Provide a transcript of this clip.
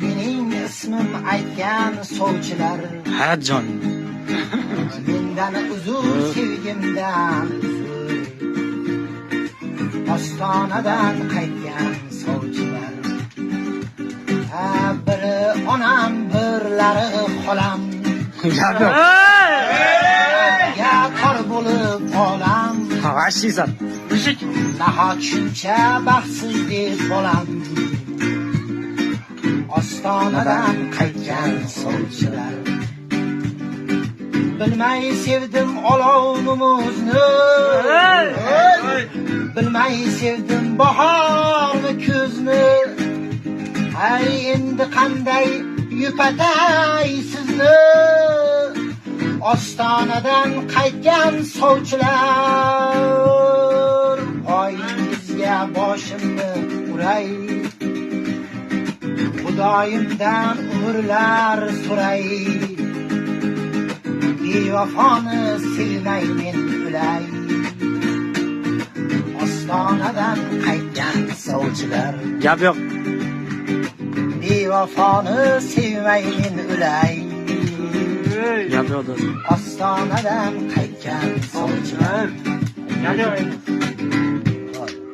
Mening ismim aytgan sovchilar. Ha jon. Mendan uzr sevgimdan uzr. Ostonadan qaytgan sovchilar. Biri onam, birlari xolam. Ya qor bo'lib olam. G'ashizat. Mushik. Nahot shuncha baxtsiz deb bolam. Ostonadan qaytgan sovchilar. Bilmay sevdim olovimizni. Bilmay sevdim bahorni kuzni. Ay endi qanday yupatay sizni. Ostonadan qaytgan sovchilar. Poyingizga boshimni uray. Xudoyimdan umrlar so'ray. Bevafoni silmay men o'lay. Ostonadan qaytgan sovchilar. Gap yo'q. Bevafoni sevmay men o'lay. Gap yo'q do'st. Ostonadan qaytgan sovchilar. Gap yo'q.